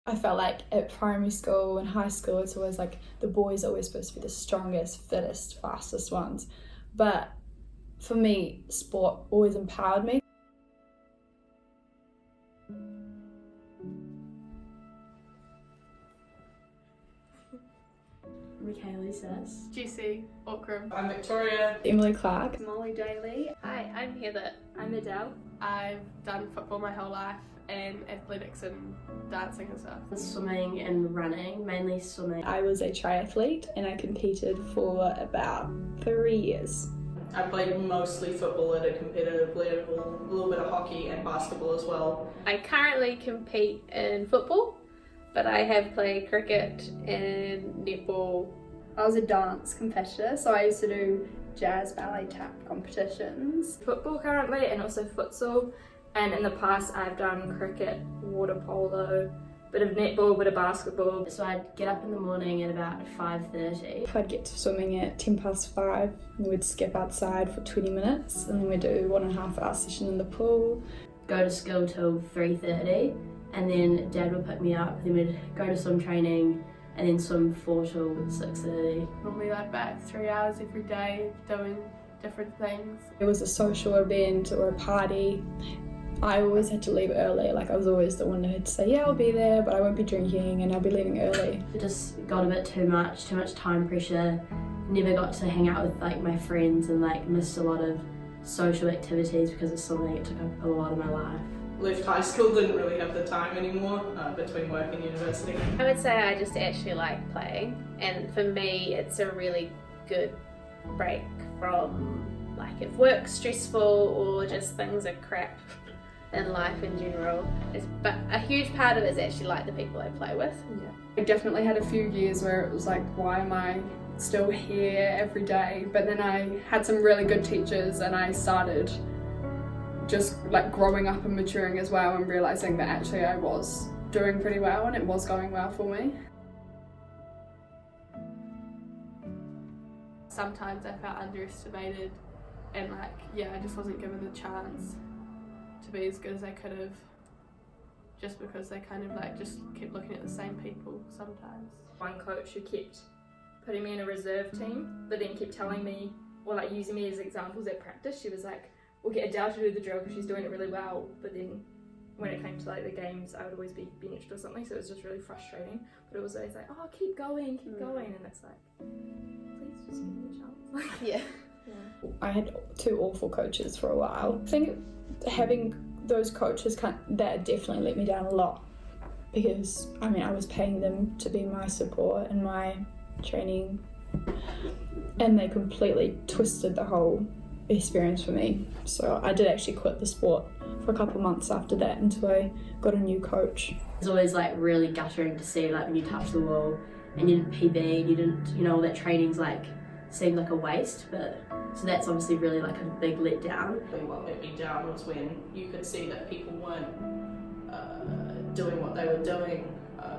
I felt like at primary school and high school, it's always like the boys are always supposed to be the strongest, fittest, fastest ones. But for me, sport always empowered me. Michaela Sass. Jessie Ockram. I'm Victoria. Emily Clark. Molly Daly. Hi, I'm Heather. I'm Adele. I've done football my whole life and athletics and dancing and stuff. Swimming and running, mainly swimming. I was a triathlete and I competed for about 3 years. I played mostly football at a competitive level, a little bit of hockey and basketball as well. I currently compete in football, but I have played cricket and netball. I was a dance competitor, so I used to do jazz, ballet, tap competitions. Football currently, and also futsal. And in the past I've done cricket, water polo, bit of netball, bit of basketball. So I'd get up in the morning at about 5:30. I'd get to swimming at 5:10, and we'd skip outside for 20 minutes and then we'd do 1.5 hour session in the pool. Go to school till 3:30, and then Dad would pick me up. Then we'd go to swim training, and then swim 4 till 6:30. Normally like about 3 hours every day doing different things. It was a social event or a party. I always had to leave early, like I was always the one who had to say, yeah, I'll be there, but I won't be drinking and I'll be leaving early. It just got a bit too much time pressure. Never got to hang out with like my friends, and like missed a lot of social activities because of swimming. It took up a lot of my life. Left high school, didn't really have the time anymore between work and university. I would say I just actually like playing, and for me it's a really good break from like if work's stressful or just things are crap in life in general. But a huge part of it is actually like the people I play with. Yeah. I definitely had a few years where it was like, why am I still here every day? But then I had some really good teachers, and I started just like growing up and maturing as well, and realising that actually I was doing pretty well and it was going well for me. Sometimes I felt underestimated and like, yeah, I just wasn't given the chance to be as good as I could have, just because they kind of like just kept looking at the same people sometimes. One coach who kept putting me in a reserve team, but then kept telling me, or like using me as examples at practice. She was like, we'll get Adele to do the drill because she's doing it really well, but then when it came to like the games, I would always be benched or something, so it was just really frustrating. But it was always like, oh, keep going, and it's like, please just give me a chance. Yeah. I had 2 awful coaches for a while. I think having those coaches that definitely let me down a lot, because I mean I was paying them to be my support and my training, and they completely twisted the whole experience for me. So I did actually quit the sport for a couple of months after that until I got a new coach. It's always like really guttering to see like when you touch the wall and you didn't PB and you didn't, all that training's like seemed like a waste, but so that's obviously really like a big letdown. What let me down was when you could see that people weren't doing what they were doing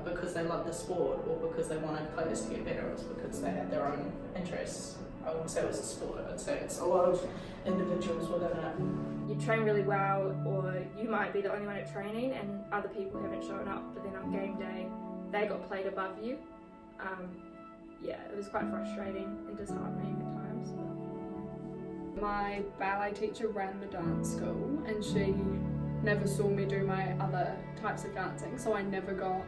because they loved the sport or because they wanted players to get better. It was because they had their own interests. I wouldn't say it was a sport, I'd say it's a lot of individuals within it. You train really well, or you might be the only one at training and other people haven't shown up, but then on game day they got played above you. Yeah, it was quite frustrating and disheartening at times. My ballet teacher ran the dance school, and she never saw me do my other types of dancing, so I never got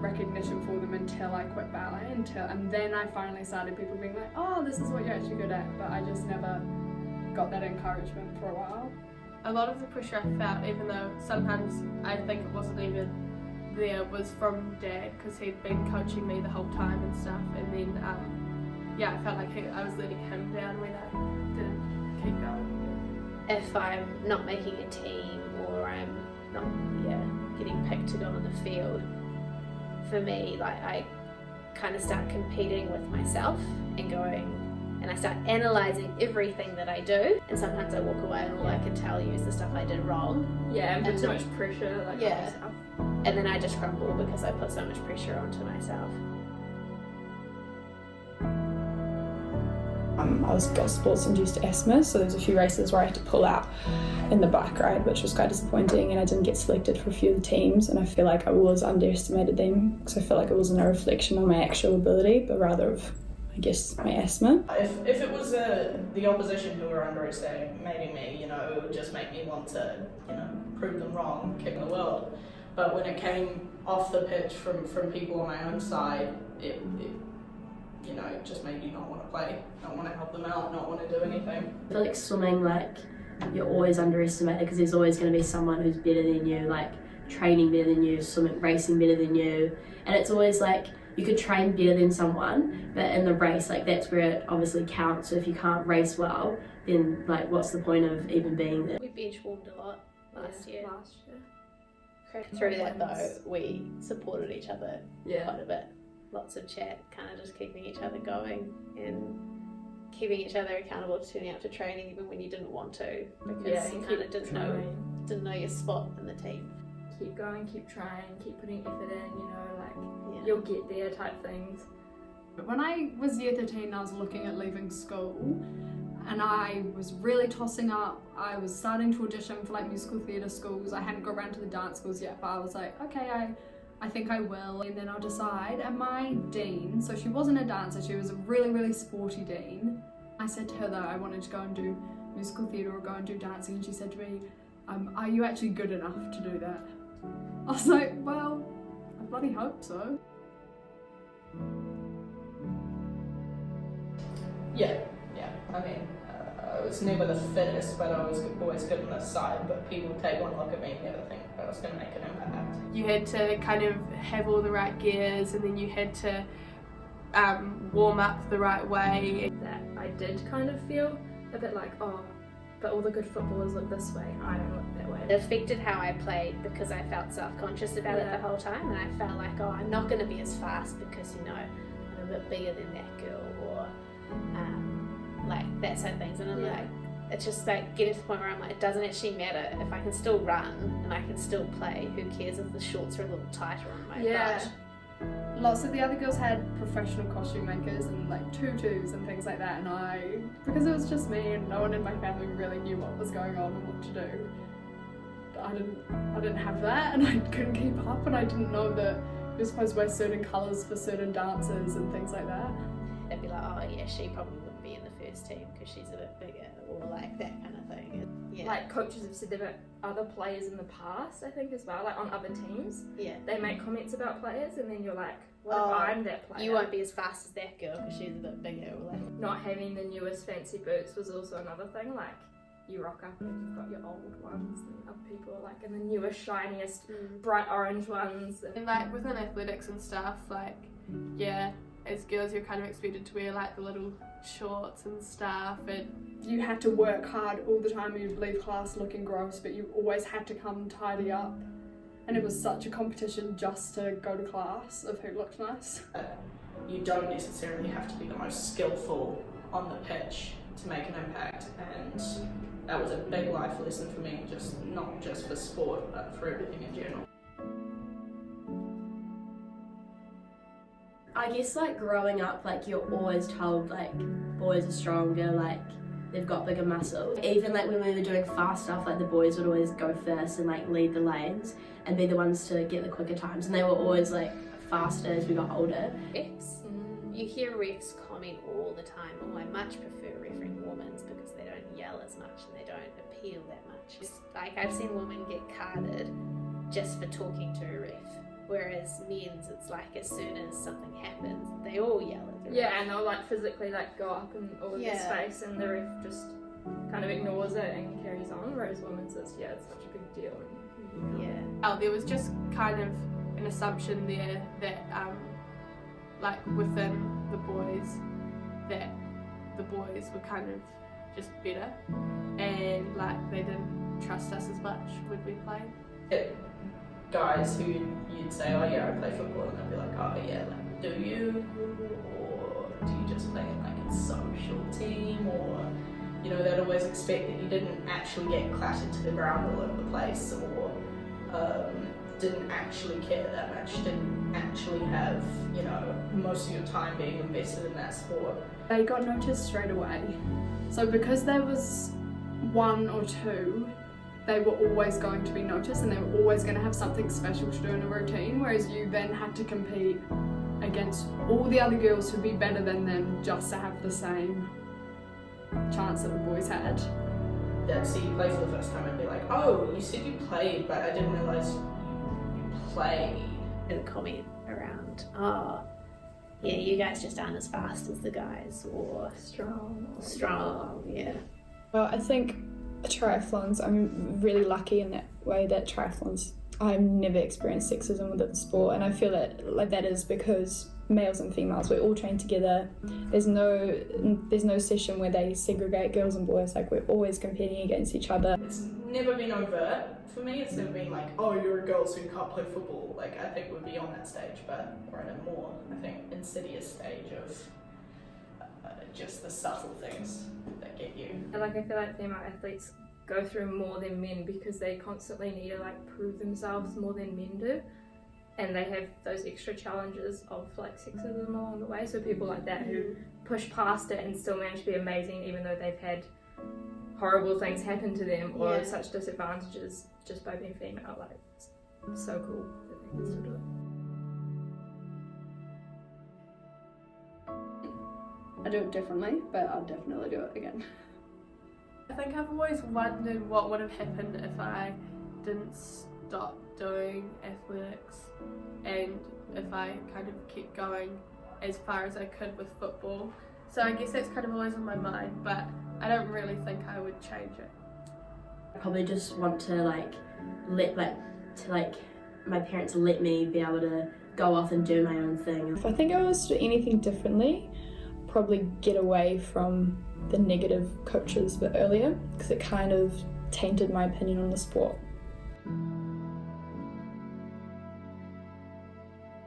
recognition for them until I quit ballet, and then I finally started people being like, oh, this is what you're actually good at, but I just never got that encouragement for a while. A lot of the pressure I felt, even though sometimes I think it wasn't even there, was from Dad, because he'd been coaching me the whole time and stuff, and then yeah, I felt like I was letting him down when I didn't keep going. If I'm not making a team or I'm not getting picked to go on the field, for me, like I kind of start competing with myself and I start analysing everything that I do, and sometimes I walk away and all I can tell you is the stuff I did wrong. Yeah, and put so much pressure on myself. And then I just crumble because I put so much pressure onto myself. I got sports-induced asthma, so there was a few races where I had to pull out in the bike ride, which was quite disappointing, and I didn't get selected for a few of the teams, and I feel like I was underestimated them because I feel like it wasn't a reflection on my actual ability, but rather of, I guess, my asthma. If it was the opposition who were underestimating me, it would just make me want to, prove them wrong, kick the world. But when it came off the pitch from people on my own side, it just made you not want to play, not want to help them out, not want to do anything. I feel like swimming, like, you're always underestimated because there's always going to be someone who's better than you, like training better than you, swimming, racing better than you, and it's always like you could train better than someone, but in the race, like, that's where it obviously counts. So if you can't race well, then like what's the point of even being there? We bench warmed a lot last year. Last Through that though, we supported each other Yeah. quite a bit. Lots of chat, kind of just keeping each other going and keeping each other accountable to turning up to training even when you didn't want to, because you kind of didn't know your spot in the team. Keep going, keep trying, keep putting effort in, like Yeah. you'll get there type things. When I was year 13, I was looking at leaving school and I was really tossing up. I was starting to audition for like musical theatre schools. I hadn't got around to the dance schools yet, but I was like, okay, I think I will, and then I'll decide. And my dean, so she wasn't a dancer, she was a really, really sporty dean. I said to her that I wanted to go and do musical theatre or go and do dancing, and she said to me, are you actually good enough to do that? I was like, well, I bloody hope so. Yeah. I mean, I was never the fittest, but I was always good on the side. But people would take one look at me and never think I was going to make an impact. You had to kind of have all the right gears, and then you had to warm up the right way. That I did kind of feel a bit like, oh, but all the good footballers look this way and I don't look that way. It affected how I played because I felt self-conscious about it the whole time, and I felt like, oh, I'm not going to be as fast because, I'm a bit bigger than that girl, or like that sort of things. And I'm like, it's just like getting to the point where I'm like, it doesn't actually matter if I can still run and I can still play. Who cares if the shorts are a little tighter on my butt? Lots of the other girls had professional costume makers and like tutus and things like that, and because it was just me and no one in my family really knew what was going on and what to do, I didn't have that, and I couldn't keep up, and I didn't know that you're supposed to wear certain colours for certain dances and things like that. They'd be like, oh yeah, she probably wouldn't be in the first team because she's a bit bigger, or like that kind of thing. Yeah. Like coaches have said about other players in the past, I think as well, like on other teams. Yeah. They make comments about players and then you're like, what Oh, if I'm that player? You won't be as fast as that girl because she's a bit bigger, or like. Not having the newest fancy boots was also another thing, like you rock up and you've got your old ones and other people are like in the newest, shiniest, bright orange ones. And like within athletics and stuff, like, as girls you're kind of expected to wear like the little shorts and stuff, and You had to work hard all the time. You'd leave class looking gross, but you always had to come tidy up. And it was such a competition just to go to class of who looked nice. You don't necessarily have to be the most skillful on the pitch to make an impact, and that was a big life lesson for me, just not just for sport, but for everything in general. I guess like growing up, like you're always told like boys are stronger, like they've got bigger muscles. Even like when we were doing fast stuff, like the boys would always go first and like lead the lanes and be the ones to get the quicker times, and they were always like faster as we got older. Refs. You hear refs comment all the time, oh, I much prefer refereeing women's because they don't yell as much and they don't appeal that much. It's like I've seen women get carded just for talking to a ref, whereas men's, it's like as soon as something happens, they all yell at the ref. Yeah, and they'll like physically like go up in all of their space and the ref just kind of ignores it and carries on, whereas women's it's such a big deal. And, there was just kind of an assumption there that like within the boys, that the boys were kind of just better, and like they didn't trust us as much when we played. Guys who you'd say, oh yeah, I play football, and they'd be like, oh yeah, like, do you? Or do you just play in like a social team? Or, they'd always expect that you didn't actually get clattered to the ground all over the place, or didn't actually care that much, didn't actually have, you know, most of your time being invested in that sport. They got noticed straight away. So because there was one or two, they were always going to be noticed and they were always going to have something special to do in a routine, whereas you then had to compete against all the other girls who'd be better than them just to have the same chance that the boys had. They'd see you play for the first time and be like, oh, you said you played, but I didn't realise you played. The comment around, oh, yeah, you guys just aren't as fast as the guys, or strong, yeah. Well, I think triathlons, I'm really lucky in that way that triathlons, I've never experienced sexism within the sport, and I feel that like that is because males and females, we all train together. There's no session where they segregate girls and boys. Like, we're always competing against each other. It's never been overt for me. It's never been like, oh, you're a girl so you can't play football. Like, I think we'd be on that stage, but we're in a more, I think, insidious stage of just the subtle things that get you. And like I feel like female athletes go through more than men because they constantly need to like prove themselves more than men do, and they have those extra challenges of like sexism along the way. So people like that who push past it and still manage to be amazing even though they've had horrible things happen to them or such disadvantages just by being female, like it's so cool that they can still do it. I do it differently, but I'll definitely do it again. I think I've always wondered what would have happened if I didn't stop doing athletics and if I kind of kept going as far as I could with football. So I guess that's kind of always on my mind, but I don't really think I would change it. I probably just want to let my parents let me be able to go off and do my own thing. If I think I was to do anything differently, probably get away from the negative coaches a bit earlier, because it kind of tainted my opinion on the sport.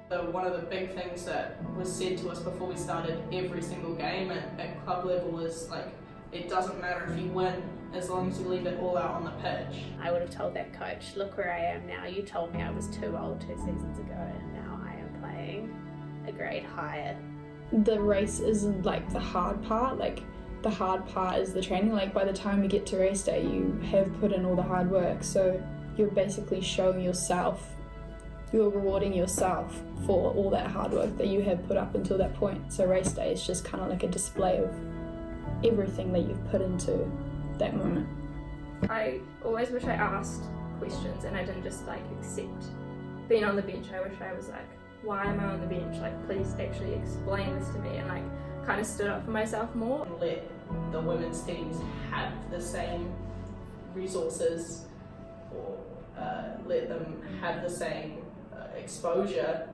One of the big things that was said to us before we started every single game at club level was like, it doesn't matter if you win as long as you leave it all out on the pitch. I would have told that coach, look where I am now. You told me I was too old 2 seasons ago, and now I am playing a grade higher. The race isn't like the hard part, like the hard part is the training. Like, by the time you get to race day, you have put in all the hard work, so you're basically showing yourself, you're rewarding yourself for all that hard work that you have put up until that point. So race day is just kind of like a display of everything that you've put into that moment. I always wish I asked questions and I didn't just like accept being on the bench. I wish I was like, why am I on the bench? Like, please actually explain this to me, and like kind of stood up for myself more. And let the women's teams have the same resources, or let them have the same exposure.